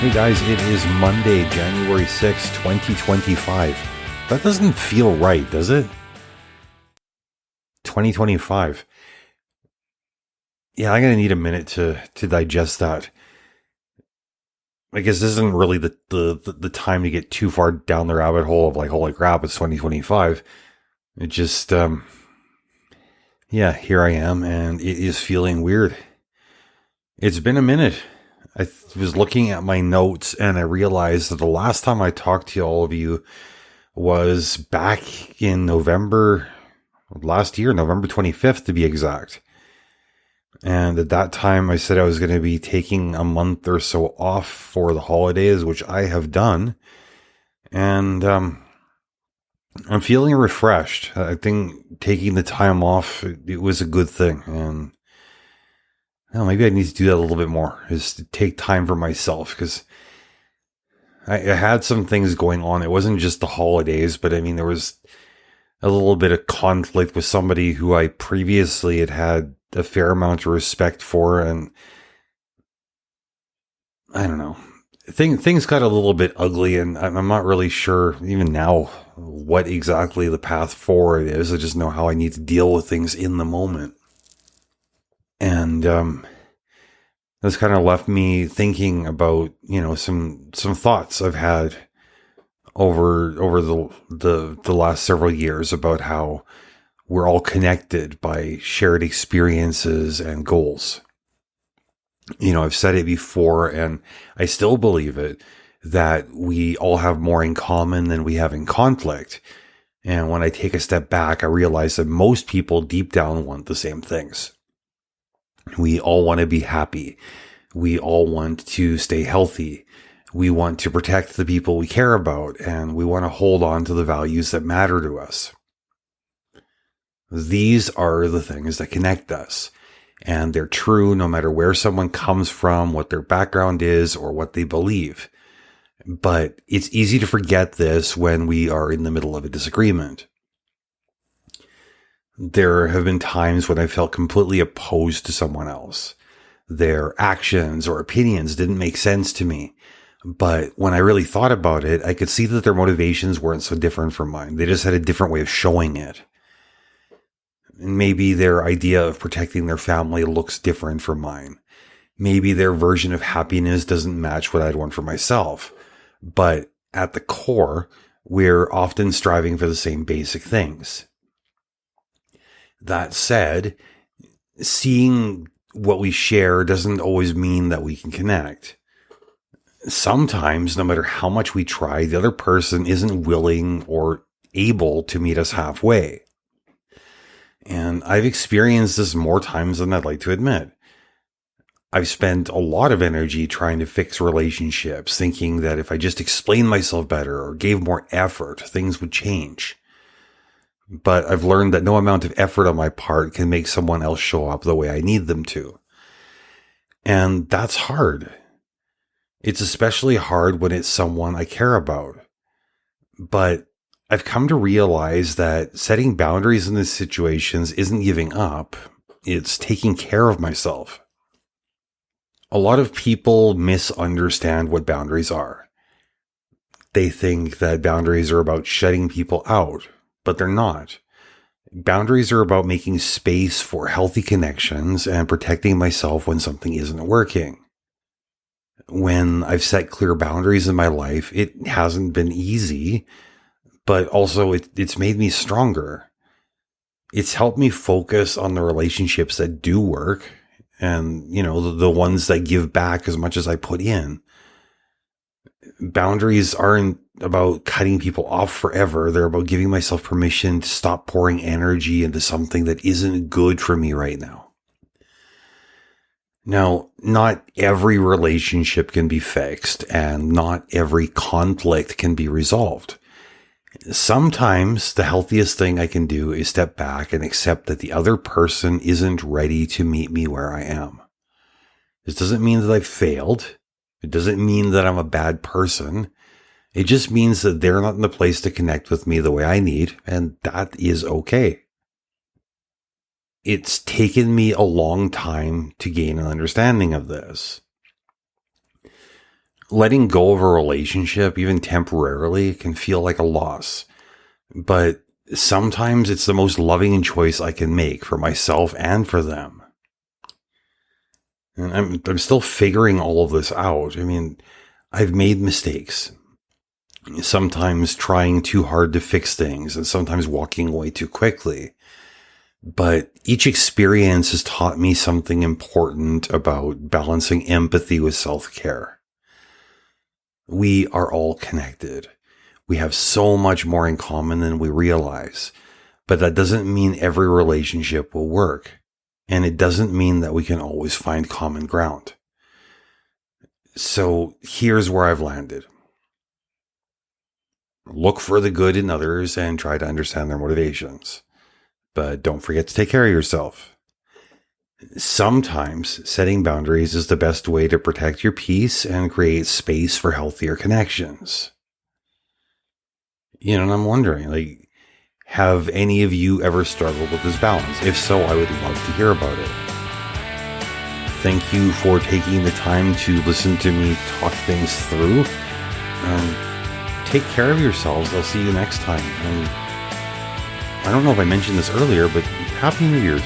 Hey guys, it is Monday, January 6th, 2025. That doesn't feel right, does it? 2025. Yeah, I'm gonna need a minute to digest that. I guess this isn't really the time to get too far down the rabbit hole of like, holy crap, it's 2025. It just, yeah, here I am, and it is feeling weird. It's been a minute. Was looking at my notes, and I realized that the last time I talked to all of you was back in November last year, November 25th to be exact. And at that time, I said I was going to be taking a month or so off for the holidays, which I have done. And I'm feeling refreshed. I think taking the time off, it was a good thing. And well, maybe I need to do that a little bit more, is to take time for myself, because I had some things going on. It wasn't just the holidays, but I mean, there was a little bit of conflict with somebody who I previously had a fair amount of respect for, and I don't know. Things got a little bit ugly, and I'm not really sure even now what exactly the path forward is. I just know how I need to deal with things in the moment. And this kind of left me thinking about, some thoughts I've had over the last several years about how we're all connected by shared experiences and goals. I've said it before, and I still believe it, that we all have more in common than we have in conflict. And when I take a step back, I realize that most people deep down want the same things. We all want to be happy. We all want to stay healthy. We want to protect the people we care about, and we want to hold on to the values that matter to us. These are the things that connect us, and they're true no matter where someone comes from, what their background is, or what they believe. But it's easy to forget this when we are in the middle of a disagreement. There have been times when I felt completely opposed to someone else. Their actions or opinions didn't make sense to me. But when I really thought about it, I could see that their motivations weren't so different from mine. They just had a different way of showing it. Maybe their idea of protecting their family looks different from mine. Maybe their version of happiness doesn't match what I'd want for myself. But at the core, we're often striving for the same basic things. That said, seeing what we share doesn't always mean that we can connect. Sometimes, no matter how much we try, the other person isn't willing or able to meet us halfway. And I've experienced this more times than I'd like to admit. I've spent a lot of energy trying to fix relationships, thinking that if I just explained myself better or gave more effort, things would change. But I've learned that no amount of effort on my part can make someone else show up the way I need them to. And that's hard. It's especially hard when it's someone I care about. But I've come to realize that setting boundaries in these situations isn't giving up. It's taking care of myself. A lot of people misunderstand what boundaries are. They think that boundaries are about shutting people out, but they're not. Boundaries are about making space for healthy connections and protecting myself when something isn't working. When I've set clear boundaries in my life, it hasn't been easy, but also it's made me stronger. It's helped me focus on the relationships that do work and, the ones that give back as much as I put in. Boundaries aren't about cutting people off forever. They're about giving myself permission to stop pouring energy into something that isn't good for me right now. Now, not every relationship can be fixed, and not every conflict can be resolved. Sometimes the healthiest thing I can do is step back and accept that the other person isn't ready to meet me where I am. This doesn't mean that I've failed. It doesn't mean that I'm a bad person. It just means that they're not in the place to connect with me the way I need, and that is okay. It's taken me a long time to gain an understanding of this. letting go of a relationship, even temporarily, can feel like a loss. But sometimes it's the most loving choice I can make for myself and for them. And I'm still figuring all of this out. I mean, I've made mistakes. Sometimes trying too hard to fix things and sometimes walking away too quickly. But each experience has taught me something important about balancing empathy with self-care. We are all connected. We have so much more in common than we realize. But that doesn't mean every relationship will work. And it doesn't mean that we can always find common ground. So here's where I've landed. Look for the good in others and try to understand their motivations. But don't forget to take care of yourself. Sometimes setting boundaries is the best way to protect your peace and create space for healthier connections. And I'm wondering, have any of you ever struggled with this balance? If so, I would love to hear about it. Thank you for taking the time to listen to me talk things through. Take care of yourselves. I'll see you next time. I don't know if I mentioned this earlier, but Happy New Year's.